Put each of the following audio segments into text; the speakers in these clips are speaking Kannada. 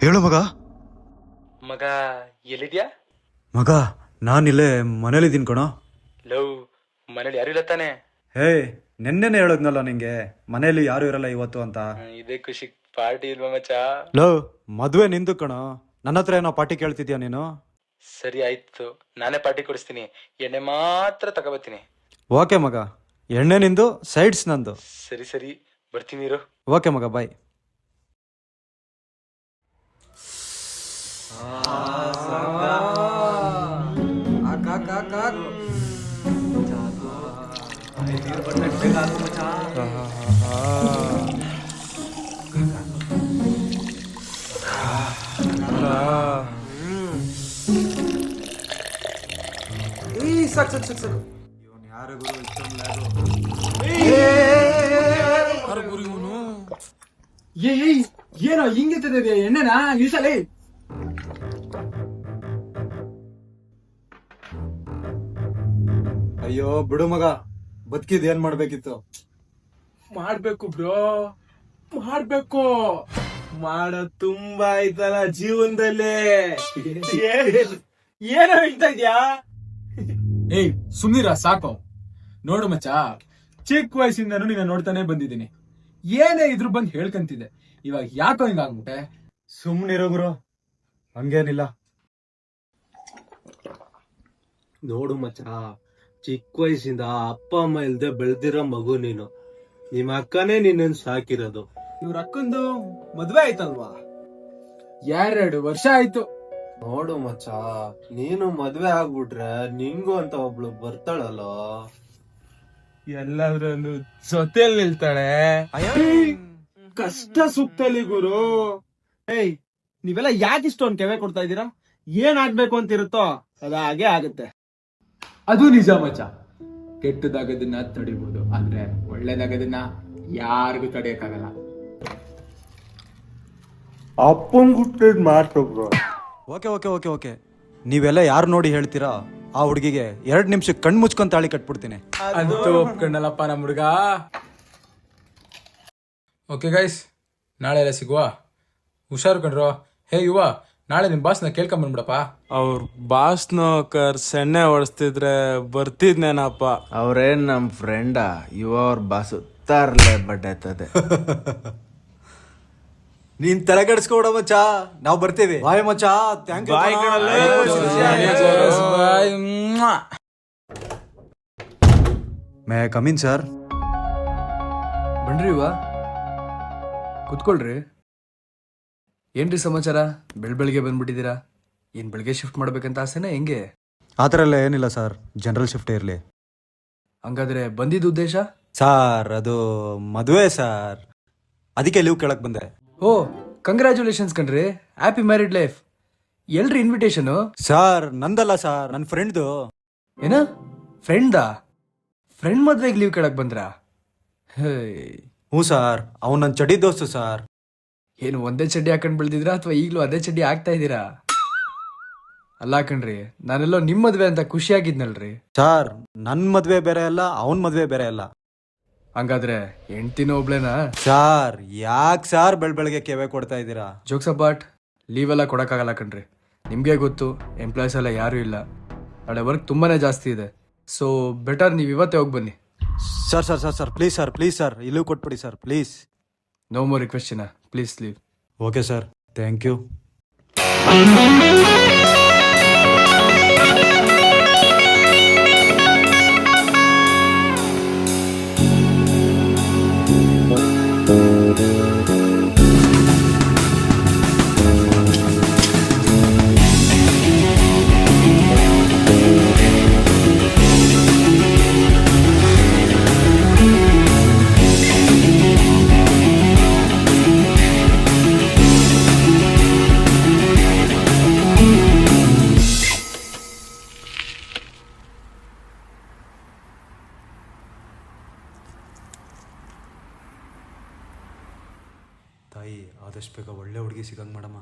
ಹೇಳು ಮಗ. ಮಗ ಎಲ್ಲಿದ್ಯಾ? ಮಗ ನಾನಿಲ್ಲೇ ಮನೇಲಿದ್ದೀನಿ ಕಣೋ. ಲವ್, ಮನೇಲಿ ಯಾರು ಇಲ್ಲ ತಾನೆ? ಹೇ, ನೆನ್ನೆನೆ ಹೇಳದ್ನಲ್ಲ ನಿಂಗೆ ಮನೇಲಿ ಯಾರು ಇರಲ್ಲ ಇವತ್ತು ಅಂತ. ಇದೇ ಖುಷಿ. ಪಾರ್ಟಿ ಇಲ್ವಾ ಮಚ್ಚ? ಲವ್, ಮದುವೆ ನಿಂದು ಕಣೋ, ನನ್ನ ಹತ್ರ ಏನೋ ಪಾರ್ಟಿ ಕೇಳ್ತಿದ್ಯಾ ನೀನು? ಸರಿ ಆಯ್ತು, ನಾನೇ ಪಾರ್ಟಿ ಕೊಡಿಸ್ತೀನಿ. ಎಣ್ಣೆ ಮಾತ್ರ ತಗೋಬತ್ತೀನಿ. ಓಕೆ ಮಗ, ಎಣ್ಣೆ ನಿಂದು, ಸೈಡ್ಸ್ ನಂದು. ಸರಿ ಸರಿ, ಬರ್ತೀನಿ ಇರು. ಓಕೆ ಮಗ, ಬಾಯ್. ಏನೋ ಹಿಂಗಿರ್ತದೆ ಎಣ್ಣೆನಾ ಇಳಿಸಲೇ. ಅಯ್ಯೋ ಬಿಡು ಮಗ, ಬದುಕಿದ್ ಏನ್ ಮಾಡ್ಬೇಕಿತ್ತು? ಮಾಡ್ಬೇಕು ಬ್ರೋ, ಮಾಡ್ಬೇಕು. ಮಾಡೋದ್ ತುಂಬಾ ಆಯ್ತಲ್ಲ ಜೀವನದಲ್ಲಿ. ಏನೋ ಹೇಳ್ತಾ ಇದ್ಯಾ? ಏಯ್ ಸುಮ್ನಿರ ಸಾಕು. ನೋಡು ಮಚ್ಚ, ಚಿಕ್ಕ ವಯಸ್ಸಿಂದನೂ ನೀನ ನೋಡ್ತಾನೆ ಬಂದಿದ್ದೀನಿ. ಏನೇ ಇದ್ರು ಬಂದ್ ಹೇಳ್ಕಂತಿದ್ದೆ, ಇವಾಗ ಯಾಕೋ ಹಿಂಗಾಗ್ಬಿಟ್ಟೆ? ಸುಮ್ನಿರೋ ಗುರು, ಹಂಗೇನಿಲ್ಲ. ನೋಡು ಮಚ್ಚ, ಚಿಕ್ಕ ವಯಸ್ಸಿಂದ ಅಪ್ಪ ಅಮ್ಮ ಇಲ್ದೆ ಬೆಳ್ದಿರೋ ಮಗು ನೀನು. ನಿಮ್ಮ ಅಕ್ಕನೇ ನಿನ್ನನ್ ಸಾಕಿರೋದು. ಇವ್ರ ಅಕ್ಕಂದು ಮದ್ವೆ ಆಯ್ತಲ್ವಾ? 2 ವರ್ಷ ಆಯ್ತು. ನೋಡು ಮಚ್ಚ, ನೀನು ಮದ್ವೆ ಆಗ್ಬಿಟ್ರೆ ನಿಂಗು ಅಂತ ಒಬ್ಳು ಬರ್ತಾಳಲ್ಲ, ಎಲ್ಲಾದ್ರಲ್ಲೂ ಜೊತೆಲ್ ನಿಲ್ತಾಳೆ. ಕಷ್ಟ ಸುತ್ತಲಿ ಗುರು. ಏಯ್, ನೀವೆಲ್ಲ ಯಾಕೆ ಇಷ್ಟೊಂದು ಕೆವೆ ಕೊಡ್ತಾ ಇದ್ದೀರಾ? ಏನ್ ಆಗ್ಬೇಕು ಅಂತ ಇರುತ್ತೋ ಅದ ಹಾಗೆ ಆಗುತ್ತೆ. ಅದು ನಿಜ ಮಚ್ಚ. ಕೆಟ್ಟದಾಗದನ್ನ ತಡಿಬಹುದು, ಆದ್ರೆ ಒಳ್ಳೇದಾಗದನ್ನ ಯಾರಿಗೂ ತಡೆಯಕ್ಕಾಗಲ್ಲ. ಅಪ್ಪನ್ ಹುಟ್ಟಿದ್ ಮಾತು bro. Okay okay okay okay, ನೀವೆಲ್ಲ ಯಾರು ನೋಡಿ ಹೇಳ್ತೀರಾ ಆ ಹುಡುಗಿಗೆ 2 ನಿಮಿಷಕ್ಕೆ ಕಣ್ ಮುಚ್ಕೊಂಡ್ ತಾಳಿ ಕಟ್ಬಿಡ್ತೀನಿ. ಅಂತೂ ಒಪ್ಕೊಂಡಲ್ಲಪ್ಪ ನಮ್ಮ ಹುಡುಗ. ಓಕೆ ಗೈಸ್, ನಾಳೆ ಎಲ್ಲ ಸಿಗುವ. ಹುಷಾರು ಕಣ್ರೋ. ಹೇ ಯುವ, ನಾಳೆ ನಿಮ್ ಬಾಸ್ನ ಕೇಳ್ಕೊಂಬಂದ್ಬಿಡಪ್ಪ. ಅವ್ರ ಬಾಸ್ನ ಸೆಣ್ಣೆ ಹೊಡಿಸ್ತಿದ್ರೆ ಬರ್ತಿದ್ನೇನಪ್ಪ. ಅವ್ರೇನ್ ನಮ್ ಫ್ರೆಂಡಾ? ಇವ ಅವ್ರ ಬಾಸು ತರ್ಲೆ ಬಡ್ಡಾಯ್ತದೆ. ನೀನ್ ತಲೆ ಕೆಡಿಸ್ಕೊಡ ಮಚ್ಚ, ನಾವ್ ಬರ್ತೀವಿ. ಬಾಯ್ ಮಚ್ಚ, thank you. May come in sir? ಬನ್ರಿ ಇವ, ಕುತ್ಕೊಳ್ರಿ. ಏನ್ರಿ ಸಮಾಚಾರ? ಬೆಳಗ್ಗೆ ಬಂದ್ಬಿಟ್ಟಿದ್ದೀರಾ? ಏನ್ ಬೆಳಗ್ಗೆ ಶಿಫ್ಟ್ ಮಾಡ್ಬೇಕಂತ ಆಸೆನಾ ಹೆಂಗೆ? ಆ ಥರ ಎಲ್ಲ ಏನಿಲ್ಲ ಸರ್, ಜನರಲ್ ಶಿಫ್ಟ್ ಇರಲಿ. ಹಂಗಾದ್ರೆ ಬಂದಿದ್ದ ಉದ್ದೇಶ? ಸರ್ ಅದು ಮದುವೆ ಸರ್, ಅದಕ್ಕೆ ಲೀವ್ ಕೇಳಕ್ ಬಂದೆ. ಓ, ಕಂಗ್ರ್ಯಾಚುಲೇಷನ್ಸ್ ಕಣ್ರಿ, ಹ್ಯಾಪಿ ಮ್ಯಾರಿಡ್ ಲೈಫ್. ಎಲ್ರಿ ಇನ್ವಿಟೇಷನು? ಸರ್ ನಂದಲ್ಲ ಸರ್, ನನ್ನ ಫ್ರೆಂಡ್ದು. ಏನ ಫ್ರೆಂಡ್ದಾ? ಫ್ರೆಂಡ್ ಮದ್ವೆಗೆ ಲೀವ್ ಕೇಳಕ್ ಬಂದ್ರಾ? ಹೇ, ಹ್ಞೂ ಸರ್, ಅವ್ನು ನನ್ನ ಚಡಿ ದೋಸ್ತು ಸರ್. ಏನು ಒಂದೇ ಚಡ್ಡಿ ಹಾಕೊಂಡ್ ಬೆಳ್ದಿದ್ರಾ ಅಥವಾ ಈಗಲೂ ಅದೇ ಚಡ್ಡಿ ಹಾಕ್ತಾ ಇದ್ದೀರಾ? ಅಲ್ಲ ಕಣ್ರಿ, ನಾನೆಲ್ಲೋ ನಿಮ್ ಮದ್ವೆ ಅಂತ ಖುಷಿಯಾಗಿದ್ನಲ್ರಿ. ಸರ್ ನನ್ನ ಮದ್ವೆ ಬೇರೆ ಅಲ್ಲ, ಅವನ್ ಮದ್ವೆ ಬೇರೆ ಅಲ್ಲ. ಹಂಗಾದ್ರೆ ಹೆಂಡ್ತಿನ ಒಬ್ಳೇನಾ? ಸರ್ ಯಾಕೆ ಸರ್ ಬೆಳಗ್ಗೆ ಕೆವೆ ಕೊಡ್ತಾ ಇದ್ದೀರಾ? ಜೋಕ್ಸ್ ಅಪಾರ್ಟ್, ಲೀವ್ ಎಲ್ಲ ಕೊಡಕ್ಕಾಗಲ್ಲ ಕಣ್ರಿ. ನಿಮ್ಗೆ ಗೊತ್ತು, ಎಂಪ್ಲಾಯೀಸ್ ಎಲ್ಲ ಯಾರು ಇಲ್ಲ, ನಾಳೆ ವರ್ಕ್ ತುಂಬಾನೇ ಜಾಸ್ತಿ ಇದೆ. ಸೊ ಬೆಟರ್ ನೀವು ಇವತ್ತೇ ಹೋಗಿ ಬನ್ನಿ. Sir sir sir sir please sir ಇಲ್ಲೂ ಕೊಟ್ಬಿಡಿ sir please. No more request, please leave. Okay sir, thank you. ತಾಯಿ, ಆದಷ್ಟು ಬೇಗ ಒಳ್ಳೆ ಹುಡುಗಿ ಸಿಗಂಗ್ ಮಾಡಮ್ಮ.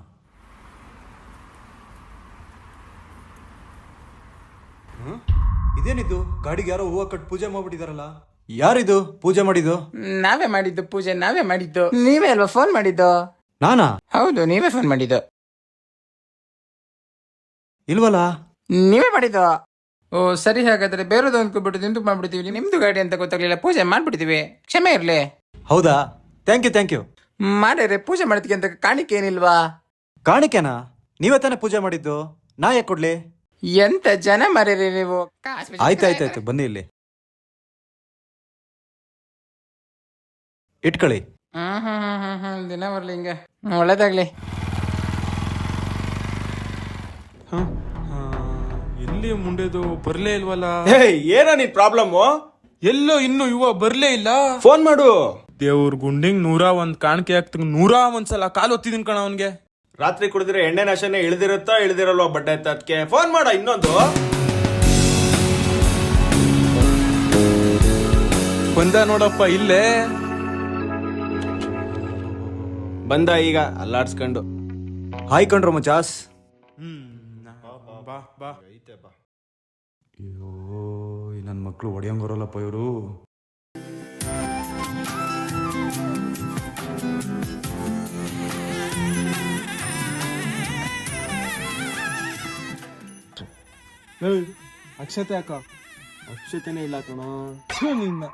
ಇದೇನಿದು? ಗಾಡಿಗೆ ಯಾರೋ ಹೂವು ಕಟ್ ಪೂಜೆ ಮಾಡ್ಬಿಟ್ಟಿದಾರಲ್ಲ. ಯಾರಿದು ಪೂಜೆ ಮಾಡಿದ್ದು? ನಾವೇ ಮಾಡಿದ್ದು ಪೂಜೆ, ನಾವೇ ಮಾಡಿದ್ದು. ನೀವೇ ಅಲ್ವಾ ಫೋನ್ ಮಾಡಿದ್ದು? ನಾನಾ? ಹೌದು, ನೀವೇ ಫೋನ್ ಮಾಡಿದ್ದು. ಇಲ್ವಲ್ಲ. ನೀವೇ ಮಾಡಿದ್ದು. ಓ ಸರಿ, ಹಾಗಾದ್ರೆ ಬೇರೆದು ಅಂದ್ಕೊಬಿಟ್ಟು ನಿಂತು ಮಾಡ್ಬಿಡ್ತೀವಿ. ನಿಮ್ದು ಗಾಡಿ ಅಂತ ಗೊತ್ತಾಗ್ಲಿಲ್ಲ, ಪೂಜೆ ಮಾಡ್ಬಿಡ್ತೀವಿ, ಕ್ಷಮೆ ಇರ್ಲಿ. ಹೌದಾ? Thank you. ಮಾರ್ರೆ, ಪೂಜೆ ಮಾಡ್ತೀವಿ ಅಂತ ಕಾಣಿಕೆ ಏನಿಲ್ವಾ? ಕಾಣಿಕೆನಾ? ನೀವೇ ತಾನೇ ಪೂಜೆ ಮಾಡಿದ್ದು, ನಾ ಯಾಕೆ ಕೊಡ್ಲಿ? ಎಂತ ಜನ ಮಾರ್ರೆ ನೀವು. ಆಯ್ತಾಯ್ತಾಯ್ತು, ಬನ್ನಿ ಇಲ್ಲಿ ಇಟ್ಕೊಳ್ಳಿ. ದಿನ ಬರ್ಲಿ ಹಿಂಗೆ, ಒಳ್ಳೇದಾಗ್ಲಿ. ಎಲ್ಲಿ ಮುಂಡೆದು ಬರ್ಲೇ ಇಲ್ವಲ್ಲ? ಏನ ನೀನ್ ಪ್ರಾಬ್ಲಮ್? ಎಲ್ಲೋ ಇನ್ನು ಇವ ಬರ್ಲೇ ಇಲ್ಲ. ಫೋನ್ ಮಾಡು. ದೇವ್ರ ಗುಂಡಿಂಗ್ 101 ಕಾಣಿಕೆ ಆಗ್ತಂಗ 101 ಸಲ ಕಾಲು ಒತ್ತಿದೀನಿ ಕಣ ಅವನ್ಗೆ. ರಾತ್ರಿ ಕುಡಿದ್ರೆ ಎಣ್ಣೆ ನಾಶನೇ ಇಳ್ದಿರುತ್ತಾ ಇಳ್ದಿರಲ್ವಾ ಬಡ್ಡೆ ಅಂತ, ಅದಕ್ಕೆ ಫೋನ್ ಮಾಡ. ಇನ್ನೊಂದು ಬಂದ ನೋಡಪ್ಪ ಇಲ್ಲೇ. ಬಂದ ಈಗ ಅಲ್ಲಾಡ್ಸ್ಕೊಂಡು. ಹಾಯ್ ಕಣ್ರು ಮಚಾಸ್. ಬಾ ಬಾ. ಅಯ್ಯೋ, ನನ್ನ ಮಕ್ಕಳು ಹೊಡೆಯಂಗೋರಲ್ಲಪ್ಪ ಇವರು. ಅಕ್ಷತೆ ಯಾಕ? ಅಕ್ಷತೆನೇ ಇಲ್ಲ ಕಣ. ನಿನ್ನ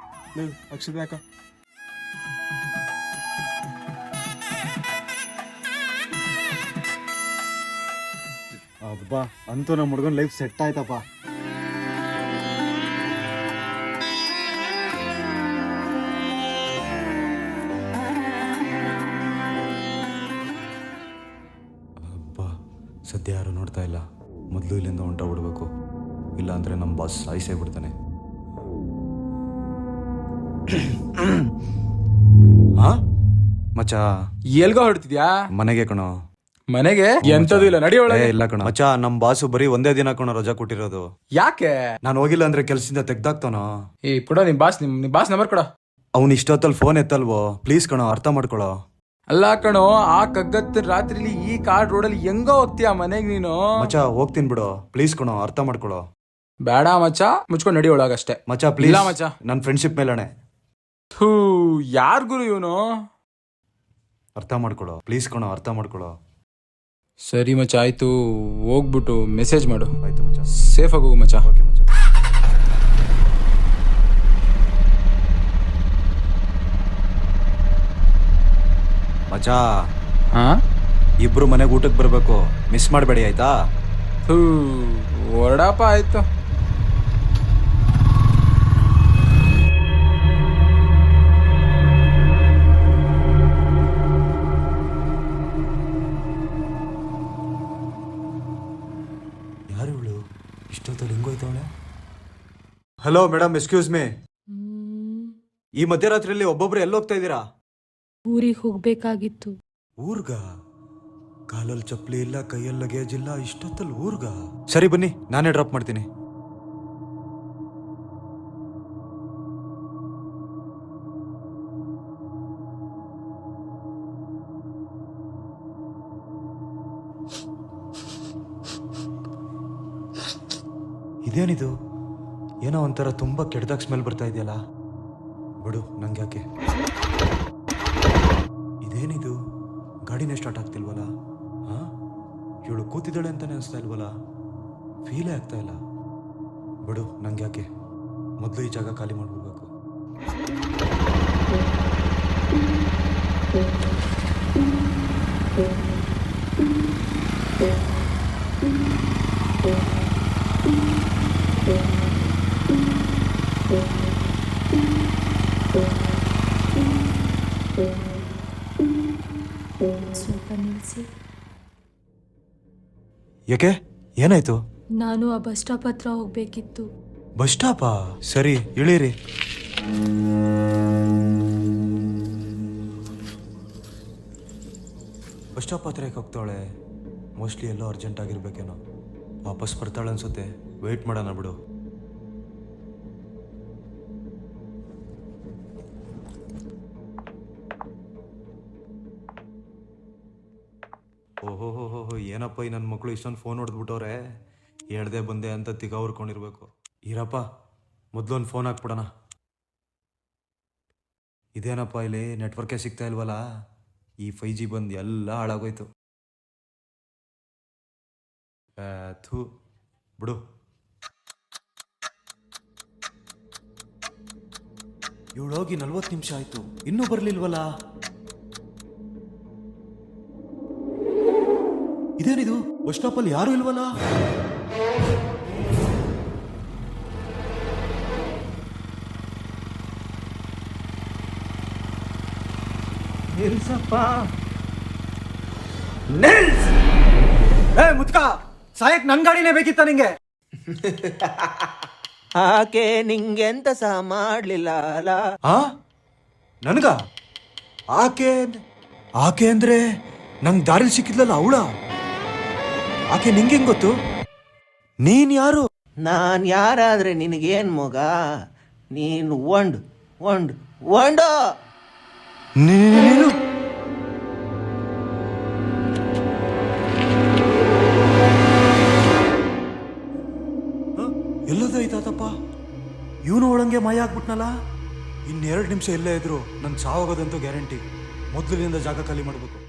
ಅಕ್ಷತೆ ಯಾಕ? ಅಬ್ಬಾ, ಅಂತೂ ನಮ್ಮ ಹುಡುಗನ ಲೈಫ್ ಸೆಟ್ ಆಯ್ತಪ್ಪ. ಅಬ್ಬಾ, ಸದ್ಯ ಯಾರು ನೋಡ್ತಾ ಇಲ್ಲ. ಮೊದಲು ಇಲ್ಲಿಂದ ಹೊಂಟೋಗ್ಬಿಡ್ಬೇಕು, ಇಲ್ಲ ಅಂದ್ರೆ ನಮ್ಮ ಬಾಸ್ ಸಾಯಿಸೇ ಬಿಡ್ತಾನೆ. ಹಾ ಮಚ್ಚಾ, ಎಲ್ಗೋ ಹೊಡ್ತಿದ್ಯಾ? ಮನೆಗೆ ಕಣೋ. ಮನೆಗೆ? ಎಂತದು ಇಲ್ಲ, ನಡಿ ಒಳಗೆ. ಇಲ್ಲ ಕಣ ಮಚ್ಚಾ, ನಮ್ ಬಾಸು ಬರೀ ಒಂದೇ ದಿನ ಕಣೋ ರಜಾ ಕೊಟ್ಟಿರೋದು. ಯಾಕೆ? ನಾನು ಹೋಗಿಲ್ಲ ಅಂದ್ರೆ ಕೆಲ್ಸದಿಂದ ತೆಗ್ದಾಕ್ತಾನೋ. ಕೊಡ ನಿಮ್ ಬಾಸ್ ನಂಬರ್ ಕೊಡ. ಅವ್ನು ಇಷ್ಟೊತ್ತಲ್ಲಿ ಫೋನ್ ಎತ್ತಲ್ವೋ? ಪ್ಲೀಸ್ ಕಣೋ, ಅರ್ಥ ಮಾಡ್ಕೊಳೋ. ಅಲ್ಲ ಕಣೋ, ಆ ಕಗ್ಗತ್ತ ರಾತ್ರಿಲಿ ಈ ಕಾಡ್ ರೋಡಲ್ಲಿ ಹೆಂಗೋ ಹೋಗ್ತೀಯ ಮನೆಗ್ ನೀನು? ಮಚ್ಚಾ ಹೋಗ್ತೀನಿ ಬಿಡು, ಪ್ಲೀಸ್ ಕಣೋ, ಅರ್ಥ ಮಾಡ್ಕೊಳೋ. ಬೇಡ ಮಚ್ಚ, ಮುಚ್ಕೊಂಡು ನಡಿ ಒಳಗಷ್ಟೇ. ಮಚ್ಚಾ ಪ್ಲೀಸ್. ಇಲ್ಲ ಮಚ್ಚ, ನನ್ನ ಫ್ರೆಂಡ್ಶಿಪ್ ಮೇಲಣೆ. ಥೂ, ಯಾರ್ ಗುರು ಇವನು? ಅರ್ಥ ಮಾಡ್ಕೊಳೋ, ಪ್ಲೀಸ್ ಕಣೋ, ಅರ್ಥ ಮಾಡ್ಕೊಳೋ. ಸರಿ ಮಚ್ಚ, ಆಯ್ತು. ಹೋಗ್ಬಿಟ್ಟು ಮೆಸೇಜ್ ಮಾಡು. ಆಯ್ತು ಮಚ್ಚಾ. ಸೇಫ್ ಆಗಿ ಹೋಗು ಮಚ್ಚ. ಓಕೆ ಮಚ್ಚಾ. ಮಚ್ಚಾ, ಹಾ, ಇಬ್ರು ಮನೆಗೆ ಊಟಕ್ಕೆ ಬರಬೇಕು, ಮಿಸ್ ಮಾಡಬೇಡಿ ಆಯ್ತಾ? ಥೂ, ಹೊರಡಪ್ಪ. ಆಯ್ತು. ಯಾರು ಇವಳು? ಇಷ್ಟೊತ್ತಲ್ಲಿ ಹಿಂಗೋಯ್ತವಳೆ. Hello madam, excuse me. ಈ ಮಧ್ಯರಾತ್ರಿಯಲ್ಲಿ ಒಬ್ಬೊಬ್ರು ಎಲ್ಲಿ ಹೋಗ್ತಾ ಇದ್ದೀರಾ? ಊರಿಗೆ ಹೋಗ್ಬೇಕಾಗಿತ್ತು. ಊರ್ಗ? ಕಾಲಲ್ಲಿ ಚಪ್ಪಲಿ ಇಲ್ಲ, ಕೈಯಲ್ಲಿ ಲಗೇಜ್ ಇಲ್ಲ, ಇಷ್ಟೊತ್ತಲ್ಲಿ ಊರ್ಗ? ಸರಿ ಬನ್ನಿ, ನಾನೇ ಡ್ರಾಪ್ ಮಾಡ್ತೀನಿ. ಇದೇನಿದು? ಏನೋ ಒಂಥರ ತುಂಬಾ ಕೆಟ್ಟದಾಗ ಸ್ಮೆಲ್ ಬರ್ತಾ ಇದೆಯಲ್ಲ. ಬಿಡು, ನಂಗೆ ಯಾಕೆ. ಇದೇನಿದು? ಗಾಡಿನೇ ಸ್ಟಾರ್ಟ್ ಆಗ್ತಿಲ್ವಲ್ಲ. ಹಾ, ಇವಳು ಕೂತಿದ್ದಾಳೆ ಅಂತಾನೆ ಅನಿಸ್ತಾ ಇಲ್ವಲ್ಲ. ಫೀಲೇ ಆಗ್ತಾ ಇಲ್ಲ. ಬಿಡು, ನಂಗೆ ಯಾಕೆ. ಮೊದಲು ಈ ಜಾಗ ಖಾಲಿ ಮಾಡ್ಬಿಡ್ಬೇಕು. ಸ್ವಲ್ಪ ನಿಲ್ಲಿಸಿ. ಯಾಕೆ, ಏನಾಯ್ತು? ನಾನು ಆ ಬಸ್ ಸ್ಟಾಪ್ ಹತ್ರ ಹೋಗ್ಬೇಕಿತ್ತು. ಬಸ್ ಸ್ಟಾಪಾ? ಸರಿ, ಇಳೀರಿ. ಬಸ್ ಸ್ಟಾಪ್ ಹತ್ರ ಯಾಕೆ ಹೋಗ್ತಾಳೆ? ಮೋಸ್ಟ್ಲಿ ಎಲ್ಲೋ ಅರ್ಜೆಂಟ್ ಆಗಿರ್ಬೇಕೇನೋ. ವಾಪಸ್ ಬರ್ತಾಳೆ ಅನ್ಸುತ್ತೆ. ವೆಯ್ಟ್ ಮಾಡೋಣ ಬಿಡು. ಓಹೋ ಹೋ ಹೋ, ಏನಪ್ಪ ಈ ನನ್ನ ಮಕ್ಕಳು ಇಷ್ಟೊಂದು ಫೋನ್ ಹೊಡೆದ್ಬಿಟ್ಟವ್ರೆ. ಹೇಳ್ದೆ ಬಂದೆ ಅಂತ ತಿಗ ಹೊರ್ಕೊಂಡಿರ್ಬೇಕು. ಇರಪ್ಪ, ಮೊದಲೊಂದು ಫೋನ್ ಹಾಕ್ಬಿಡೋಣ. ಇದೇನಪ್ಪ ಇಲ್ಲಿ ನೆಟ್ವರ್ಕೇ ಸಿಗ್ತಾ ಇಲ್ವಲ್ಲ. ಈ 5G ಬಂದು ಎಲ್ಲ ಹಾಳಾಗೋಯ್ತು. ಥೂ ಬಿಡು. ಇವಳು ಹೋಗಿ 40 ನಿಮಿಷ ಆಯ್ತು, ಇನ್ನೂ ಬರ್ಲಿಲ್ವಲ್ಲ. ಇದೇನಿದು, ಬಸ್ ಸ್ಟಾಪಲ್ಲಿ ಯಾರು ಇಲ್ವಲ್ಲ? ನಿಲ್ಸಪ್ಪ. ಮುತ್ಕ ಸಾಯಕ್ ನನ್ ಗಾಡಿನೇ ಬೇಕಿತ್ತ ನಿಂಗೆ? ಆಕೆ ನಿಂಗೆಂತ ಸಹ ಮಾಡ್ಲಿಲ್ಲ ಅಲ್ಲ. ಆ ನನ್ಗ ಆಕೆ ಆಕೆ ಅಂದ್ರೆ ನಂಗ್ ದಾರಿಲ್ ಸಿಕ್ಕಿದ್ಲಲ್ಲ ಅವಳ. ಆಕೆ ನಿಂಗೆಂಗ್ ಗೊತ್ತು? ನೀನ್ ಯಾರು? ನಾನ್ ಯಾರಾದ್ರೆ ನಿನಗೇನ್ ಮಗ? ನೀನು ಒಂಡು ಒಂಡು ಒಂಡು. ನೀನು ಎಲ್ಲೋದಾಯ್ತಾತಪ್ಪ? ಇವನು ಒಳಂಗೆ ಮಾಯ ಆಗ್ಬಿಟ್ನಲ್ಲ. ಇನ್ನೆರಡು ನಿಮಿಷ ಎಲ್ಲೇ ಇದ್ರು ನನ್ ಸಾವಾಗೋದಂತೂ ಗ್ಯಾರಂಟಿ. ಮೊದಲಿನಿಂದ ಜಾಗ ಖಾಲಿ ಮಾಡ್ಬೇಕು.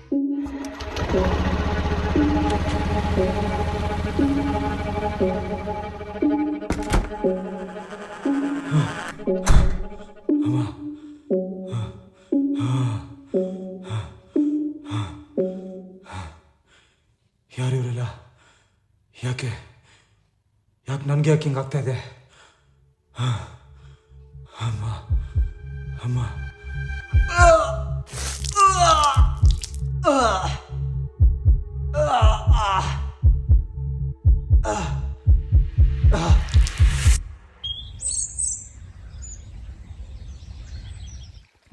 ಯಾರು ಇವರೆಲ್ಲ? ಯಾಕೆ ಯಾಕೆ ನನಗೆ ಯಾಕೆ ಹಿಂಗೆ ಆಗ್ತಾ ಇದೆ? ಅಮ್ಮ ಅಮ್ಮ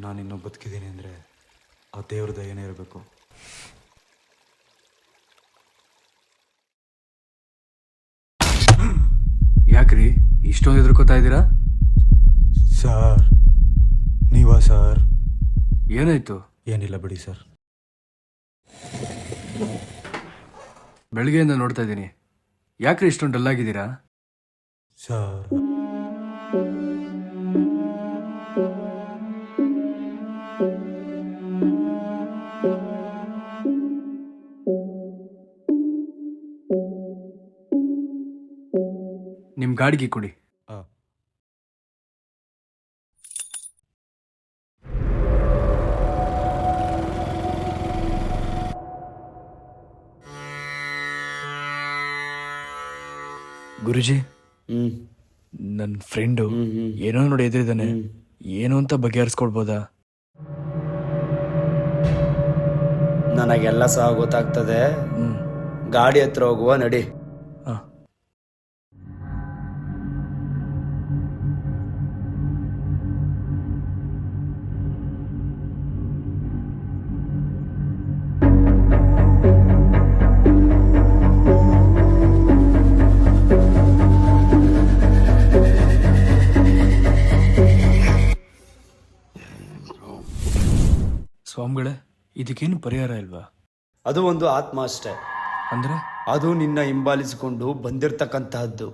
ನಾನಿನ್ನೂ ಬದುಕಿದ್ದೀನಿ ಅಂದರೆ ಆ ದೇವ್ರ ದಯನೇ ಇರಬೇಕು. ಯಾಕ್ರಿ ಇಷ್ಟೊಂದು ಹೆದರ್ಕೋತಾ ಇದ್ದೀರಾ? ಸರ್ ನೀವಾ ಸರ್? ಏನಾಯ್ತು? ಏನಿಲ್ಲ ಬಿಡಿ ಸರ್. ಬೆಳಗ್ಗೆಯಿಂದ ನೋಡ್ತಾ ಇದ್ದೀನಿ, ಯಾಕ್ರಿ ಇಷ್ಟೊಂದು ಡಲ್ ಆಗಿದ್ದೀರಾ? ಸರ್ ನಿಮ್ಮ ಗಾಡಿಗೆ ಕೊಡಿ. ಗುರುಜಿ, ನನ್ನ ಫ್ರೆಂಡು ಏನೋ ನೋಡಿ ಎದುರಿದ್ದಾನೆ, ಏನು ಅಂತ ಬಗೆಹರಿಸ್ಕೊಡ್ಬೋದಾ? ನನಗೆಲ್ಲ ಸಹ ಗೊತ್ತಾಗ್ತದೆ. ಗಾಡಿ ಹತ್ರ ಹೋಗುವ, ನಡಿ. ಸ್ವಾಮಿಗಳೇ, ಇದಕ್ಕೇನು ಪರಿಹಾರ ಇಲ್ವಾ? ಅದು ಒಂದು ಆತ್ಮ ಅಷ್ಟೇ. ಅಂದ್ರೆ ಅದು ನಿನ್ನ ಹಿಂಬಾಲಿಸಿಕೊಂಡು ಬಂದಿರತಕ್ಕಂತಹದ್ದು.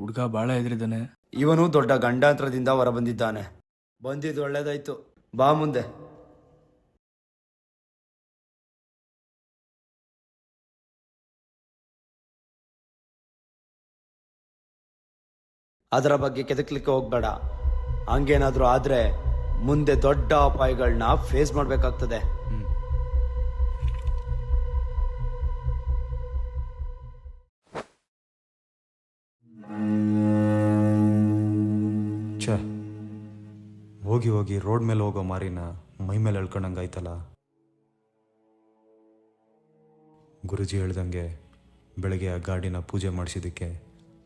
ಹುಡುಗ ಭಾಳ ಎದುರಿದ್ದಾನೆ. ಇವನು ದೊಡ್ಡ ಗಂಡಾಂತರದಿಂದ ಹೊರ ಬಂದಿದ್ದಾನೆ. ಬಂದಿದ್ದು ಒಳ್ಳೇದಾಯ್ತು, ಬಾ ಮುಂದೆ. ಅದರ ಬಗ್ಗೆ ಕೆದಕ್ಲಿಕ್ಕೆ ಹೋಗ್ಬೇಡ. ಹಂಗೇನಾದ್ರೂ ಆದ್ರೆ ಮುಂದೆ ದೊಡ್ಡ ಅಪಾಯಗಳನ್ನ ಫೇಸ್ ಮಾಡಬೇಕಾಗ್ತದೆ. ಛ, ಹೋಗಿ ಹೋಗಿ ರೋಡ್ ಮೇಲೆ ಹೋಗೋ ಮಾರಿನ ಮೈ ಮೇಲೆ ಎಳ್ಕೊಂಡಂಗಾಯ್ತಲ್ಲ. ಗುರುಜಿ ಹೇಳ್ದಂಗೆ ಬೆಳಗ್ಗೆ ಆ ಗಾಡಿನ ಪೂಜೆ ಮಾಡಿಸಿದ್ದಕ್ಕೆ,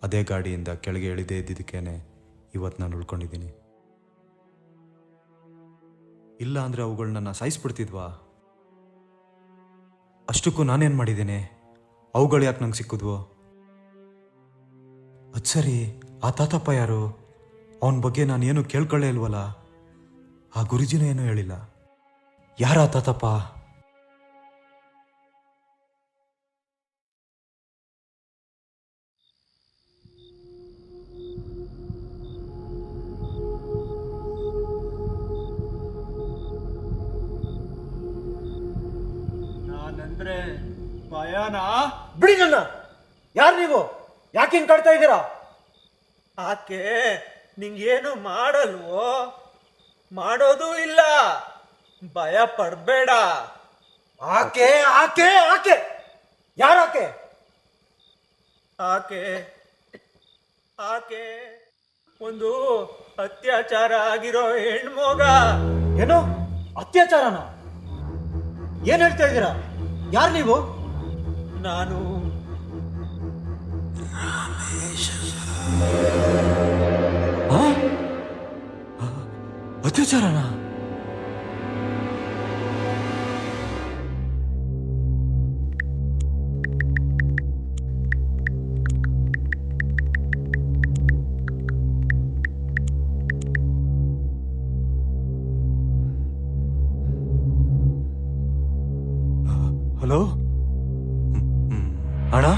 ಅದೇ ಗಾಡಿಯಿಂದ ಕೆಳಗೆ ಇಳಿದೇ ಇದ್ದಿದ್ದಕ್ಕೇನೆ ಇವತ್ತು ನಾನು ಉಳ್ಕೊಂಡಿದ್ದೀನಿ. ಇಲ್ಲ ಅಂದರೆ ಅವುಗಳು ನನ್ನ ಸಾಯಿಸ್ಬಿಡ್ತಿದ್ವಾ? ಅಷ್ಟಕ್ಕೂ ನಾನೇನು ಮಾಡಿದ್ದೇನೆ? ಅವುಗಳು ಯಾಕೆ ನಂಗೆ ಸಿಕ್ಕಿದ್ವು? ಅದು ಸರಿ, ಆ ತಾತಪ್ಪ ಯಾರು? ಅವನ ಬಗ್ಗೆ ನಾನು ಏನು ಕೇಳ್ಕೊಳ್ಳೇ ಇಲ್ವಲ್ಲ. ಆ ಗುರುಜಿನೂ ಏನೂ ಹೇಳಿಲ್ಲ. ಯಾರ ತಾತಪ್ಪ? ಅಂದ್ರೆ ಭಯನಾ? ಬಿಡಿ ನನ್ನ. ಯಾರು ನೀವು? ಯಾಕೆ ಹಿಂಗ್ ಕಾಡ್ತಾ ಇದ್ದೀರಾ? ಆಕೆ ನಿಂಗೇನು ಮಾಡಲ್ವೋ? ಮಾಡೋದು ಇಲ್ಲ. ಭಯ ಪಡ್ಬೇಡ. ಆಕೆ ಆಕೆ ಆಕೆ ಯಾರಾಕೆ? ಆಕೆ ಆಕೆ ಒಂದು ಅತ್ಯಾಚಾರ ಆಗಿರೋ ಹೆಣ್ಮೋಗ. ಏನು ಅತ್ಯಾಚಾರನ? ಏನ್ ಹೇಳ್ತಾ ಇದ್ದೀರಾ? ಯಾರು ನೀವು? ನಾನು ಅತ್ಯಾಚಾರನ? ಹಲೋ ಅಣ್ಣ,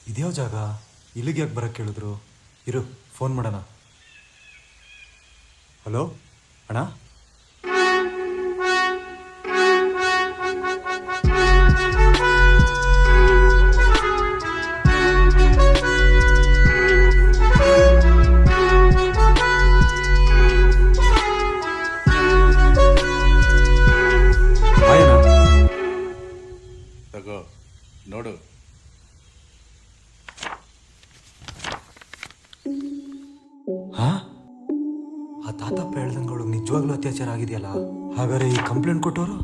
ಇದ್ಯಾವ ಜಾಗ? ಇಲ್ಲಿಗೆ ಯಾಕೆ ಬರಕ್ಕೆ ಹೇಳಿದ್ರು? ಇರು, ಫೋನ್ ಮಾಡೋಣ. ಹಲೋ ಅಣ್ಣ, ತಗೋ ನೋಡು. ಹಾ? ಆ ತಾತಪ್ಪ ಹೇಳ್ದಂಗೆ ಅವಳಿಗೆ ನಿಜವಾಗ್ಲೂ ಅತ್ಯಾಚಾರ ಆಗಿದೆಯಲ್ಲ? ಹಾಗಾದ್ರೆ ಈ ಕಂಪ್ಲೇಂಟ್ ಕೊಟ್ಟವರು?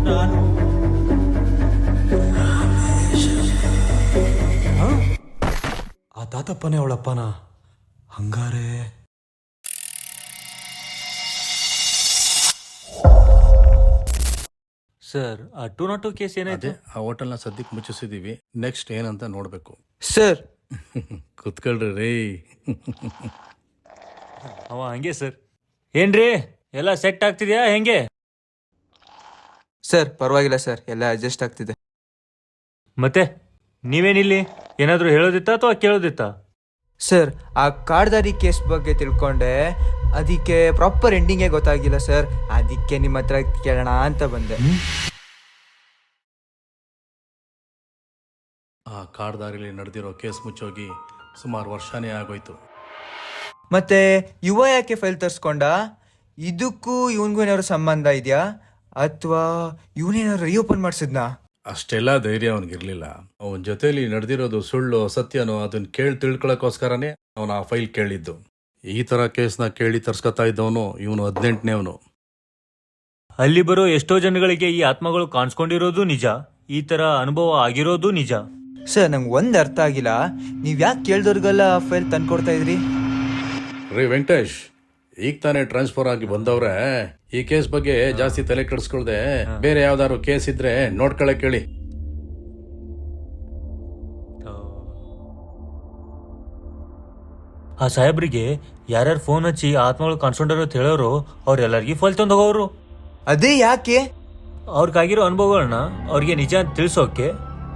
ನಾನು ಆ ತಾತಪ್ಪನೇ ಅವಳಪ್ಪನ? ಹಂಗಾರೆ ಸರ್, ಆ 202 ಕೇಸ್ ಏನಾಯ್ತು? ಆ ಹೋಟೆಲ್ನ ಸದ್ಯಕ್ಕೆ ಮುಚ್ಚಿಸಿದೀವಿ. ನೆಕ್ಸ್ಟ್ ಏನಂತ ನೋಡ್ಬೇಕು. ಸರ್ ಕುತ್ಕೊಳ್ರಿ ರೀ. ಅವ ಹಂಗೆ ಸರ್. ಏನ್ರಿ, ಎಲ್ಲ ಸೆಟ್ ಆಗ್ತಿದ್ಯಾ ಹೆಂಗೆ? ಸರ್ ಪರವಾಗಿಲ್ಲ ಸರ್, ಎಲ್ಲ ಅಡ್ಜಸ್ಟ್ ಆಗ್ತಿದೆ. ಮತ್ತೆ ನೀವೇನಿಲ್ಲಿ ಏನಾದರೂ ಹೇಳೋದಿತ್ತಾ ಅಥವಾ ಕೇಳೋದಿತ್ತಾ? ಸರ್ ಆ ಕಾಡ್ದಾರಿ ಕೇಸ್ ಬಗ್ಗೆ ತಿಳ್ಕೊಂಡೆ, ಅದಕ್ಕೆ ಪ್ರಾಪರ್ ಎಂಡಿಂಗೇ ಗೊತ್ತಾಗಿಲ್ಲ ಸರ್, ಅದಕ್ಕೆ ನಿಮ್ಮ ಹತ್ರ ಕೇಳೋಣ ಅಂತ ಬಂದೆ. ಆ ಕಾಡ್ದಾರಿಲಿ ನಡೆದಿರೋ ಕೇಸ್ ಮುಚ್ಚೋಗಿ ಸುಮಾರು ವರ್ಷನೇ ಆಗೋಯ್ತು. ಮತ್ತೆ ಯುವ ಯಾಕೆ ಫೈಲ್ ತರಿಸ್ಕೊಂಡ? ಇದಕ್ಕೂ ಇವನ್ಗೂ ಏನಾದ್ರು ಸಂಬಂಧ ಇದೆಯಾ, ಅಥವಾ ಇವನೇನಾದ್ರು ರೀಓಪನ್ ಮಾಡಿಸಿದ್ನಾ? ಅಷ್ಟೆಲ್ಲ ಧೈರ್ಯ ಅವನಿಗಿರ್ಲಿಲ್ಲ. ಅವನ ಜೊತೆಲಿ ನಡೆದಿರೋದು ಸುಳ್ಳು ಸತ್ಯನೋ ಅದನ್ನ ಕೇಳಿ ತಿಳ್ಕೊಳಕ್ಕೋಸ್ಕರನೇ ಅವನು ಆ ಫೈಲ್ ಕೇಳಿದ್ದು. ಈ ತರ ಕೇಸ್ನ ಕೇಳಿ ತರ್ಸ್ಕೊತಾ ಇದ್ದವನು ಇವನು 18ನೇವನು. ಅಲ್ಲಿ ಬರೋ ಎಷ್ಟೋ ಜನಗಳಿಗೆ ಈ ಆತ್ಮಗಳು ಕಾಣಿಸ್ಕೊಂಡಿರೋದು ನಿಜ, ಈ ತರ ಅನುಭವ ಆಗಿರೋದು ನಿಜ. ಸರ್ ನಂಗೆ ಒಂದು ಅರ್ಥ ಆಗಿಲ್ಲ, ನೀವು ಯಾಕೆ ಕೇಳ್ದವ್ರಿಗೆಲ್ಲ ಫೈಲ್ ತಂದ್ಕೊಡ್ತಾ ಇದ್ರಿ? ರೀ ವೆಂಕಟೇಶ್, ಈಗ ತಾನೇ ಟ್ರಾನ್ಸ್ಫರ್ ಆಗಿ ಬಂದವ್ರೆ, ಈ ಕೇಸ್ ಬಗ್ಗೆ ಜಾಸ್ತಿ ತಲೆ ಕೆಡಿಸ್ಕೊಳ್ದೆ ಬೇರೆ ಯಾವ್ದಾದ್ರು ಕೇಸ್ ಇದ್ರೆ ನೋಡ್ಕೊಳಕ್ ಹೇಳಿ. ಆ ಸಾಹೇಬ್ರಿಗೆ ಯಾರ್ಯಾರು ಫೋನ್ ಹಚ್ಚಿ ಆತ್ಮಗಳು ಕಾಣಿಸ್ಕೊಂಡಿರೋ ಅಂತ ಹೇಳೋರು ಅವ್ರೆಲ್ಲರಿಗೂ ಫೈಲ್ ತಂದು ಹೋಗೋರು. ಅದೇ ಯಾಕೆ? ಅವ್ರಿಗಾಗಿರೋ ಅನುಭವಗಳನ್ನ ಅವ್ರಿಗೆ ನಿಜ ಅಂತ ತಿಳಿಸೋಕೆ,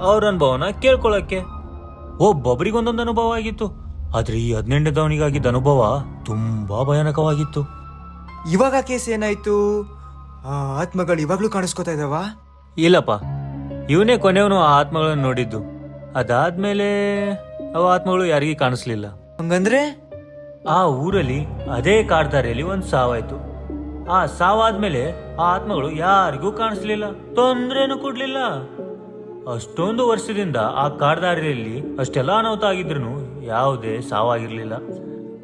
ಅವ್ರ ಅನುಭವನ ಕೇಳ್ಕೊಳ್ಳೋಕೆ. ಒಬ್ಬೊಬ್ರಿಗೊಂದೊಂದು ಅನುಭವ ಆಗಿತ್ತು. ಆದ್ರೆ ಈ 18ದವನಿಗಾಗಿದ್ದ ಅನುಭವ ತುಂಬಾ ಭಯಾನಕವಾಗಿತ್ತು. ಇವಾಗ ಕೇಸ್ ಏನಾಯ್ತು? ಆ ಆತ್ಮಗಳು ಇವಾಗ್ಲೂ ಕಾಣಿಸ್ಕೊತಾ ಇದಾವ? ಇಲ್ಲಪ್ಪ, ಇವನೇ ಕೊನೆಯವನು ಆ ಆತ್ಮಗಳನ್ನು ನೋಡಿದ್ದು. ಅದಾದ್ಮೇಲೆ ಅವ ಆತ್ಮಗಳು ಯಾರಿಗೂ ಕಾಣಿಸ್ಲಿಲ್ಲ. ಹಂಗಂದ್ರೆ ಆ ಊರಲ್ಲಿ ಅದೇ ಕಾಡ್ದಾರಿಯಲ್ಲಿ ಒಂದು ಸಾವಾಯ್ತು. ಆ ಸಾವಾದ್ಮೇಲೆ ಆ ಆತ್ಮಗಳು ಯಾರಿಗೂ ಕಾಣಿಸ್ಲಿಲ್ಲ, ತೊಂದ್ರೆನೂ ಕೊಡ್ಲಿಲ್ಲ. ಅಷ್ಟೊಂದು ವರ್ಷದಿಂದ ಆ ಕಾಡ್ದಾರಿಯಲ್ಲಿ ಅಷ್ಟೆಲ್ಲ ಅನಾಹುತ ಆಗಿದ್ರು ಯಾವುದೇ ಸಾವಾಗಿರ್ಲಿಲ್ಲ.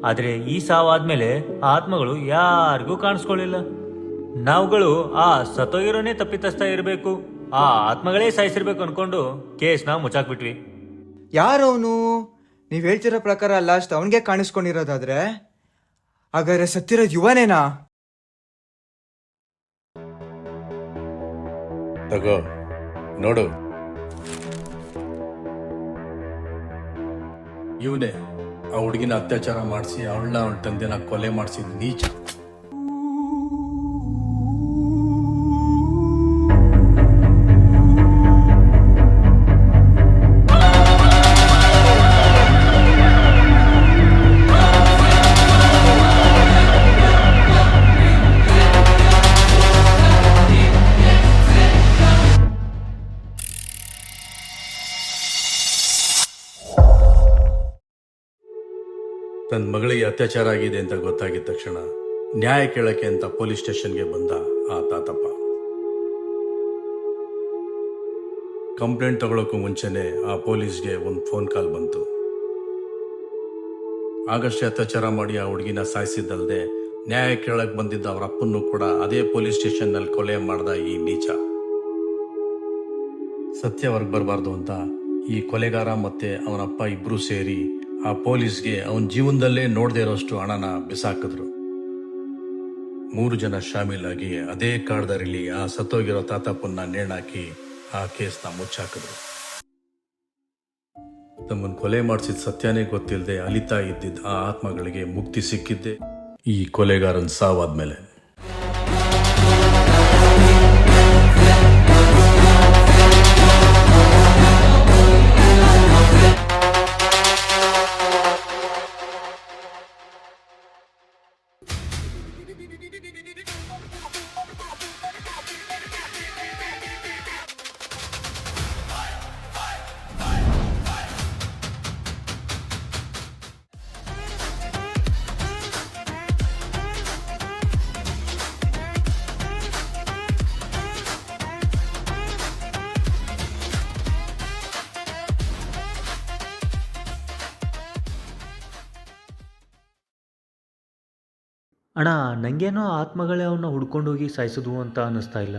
ಆದ್ರೆ ಈ ಸಾವಾದ್ಮೇಲೆ ಆ ಆತ್ಮಗಳು ಯಾರಿಗೂ ಕಾಣಿಸ್ಕೊಳ್ಳಿಲ್ಲ. ನಾವುಗಳು ಆ ಸತ್ತೋಗಿರೋನೇ ತಪ್ಪಿತಸ್ತಾ ಇರಬೇಕು, ಆ ಆತ್ಮಗಳೇ ಸಾಯಿಸಿರ್ಬೇಕು ಅನ್ಕೊಂಡು ಕೇಸ್ನ ಮುಚ್ಚಾಕ್ಬಿಟ್ವಿ. ಯಾರವನು? ನೀವ್ ಹೇಳ್ತಿರೋ ಪ್ರಕಾರ ಲಾಸ್ಟ್ ಅವನ್ಗೆ ಕಾಣಿಸ್ಕೊಂಡಿರೋದಾದ್ರೆ ಹಾಗಾದ್ರೆ ಸತ್ತಿರೋದು ಯುವನೇನಾ? ತಗೋ ನೋಡು, ಇವನೇ ಆ ಹುಡುಗಿನ ಅತ್ಯಾಚಾರ ಮಾಡಿಸಿ ಅವಳನ್ನ ಅವಳ ತಂದೆನ ಕೊಲೆ ಮಾಡಿಸಿದ ನೀಚ. ತನ್ನ ಮಗಳಿಗೆ ಅತ್ಯಾಚಾರ ಆಗಿದೆ ಅಂತ ಗೊತ್ತಾಗಿದ ತಕ್ಷಣ ನ್ಯಾಯ ಕೇಳಕ್ಕೆ ಅಂತ ಪೊಲೀಸ್ ಸ್ಟೇಷನ್ಗೆ ಬಂದ ಆ ತಾತಪ್ಪ. ಕಂಪ್ಲೇಂಟ್ ತಗೊಳ್ಳೋಕ್ಕೂ ಮುಂಚೆನೆ ಆ ಪೊಲೀಸ್ಗೆ ಒಂದು ಫೋನ್ ಕಾಲ್ ಬಂತು. ಆಗಷ್ಟೇ ಅತ್ಯಾಚಾರ ಮಾಡಿ ಆ ಹುಡುಗಿನ ಸಾಯಿಸಿದ್ದಲ್ಲದೆ ನ್ಯಾಯ ಕೇಳಕ್ ಬಂದಿದ್ದ ಅವ್ರ ಅಪ್ಪನ್ನು ಕೂಡ ಅದೇ ಪೊಲೀಸ್ ಸ್ಟೇಷನ್ನಲ್ಲಿ ಕೊಲೆ ಮಾಡ್ದ ಈ ನೀಚ. ಸತ್ಯ ಹೊರಗೆ ಬರಬಾರ್ದು ಅಂತ ಈ ಕೊಲೆಗಾರ ಮತ್ತೆ ಅವನಪ್ಪ ಇಬ್ರು ಸೇರಿ ಆ ಪೊಲೀಸ್ಗೆ ಅವನ ಜೀವನದಲ್ಲೇ ನೋಡದೇ ಇರೋಷ್ಟು ಹಣನ ಬಿಸಾಕಿದ್ರು. 3 ಜನ ಶಾಮೀಲಾಗಿ ಅದೇ ಕಾಡ್ದಾರಿಲಿ ಆ ಸತ್ತೋಗಿರೋ ತಾತಪ್ಪನ್ನ ನೇಣಾಕಿ ಆ ಕೇಸ್ನ ಮುಚ್ಚಾಕಿದ್ರು. ತಮ್ಮನ್ನು ಕೊಲೆ ಮಾಡಿಸಿದ ಸತ್ಯನೇ ಗೊತ್ತಿಲ್ಲದೆ ಅಲಿತಾ ಇದ್ದಿದ್ದ ಆ ಆತ್ಮಗಳಿಗೆ ಮುಕ್ತಿ ಸಿಕ್ಕಿದ್ದೆ ಈ ಕೊಲೆಗಾರನ ಸಾವಾದ್ಮೇಲೆ. ಅಣ್ಣ, ನಂಗೇನೋ ಆತ್ಮಗಳೇ ಅವನ್ನ ಹುಡ್ಕೊಂಡೋಗಿ ಸಾಯಿಸಿದ್ವು ಅಂತ ಅನ್ನಿಸ್ತಾ ಇಲ್ಲ.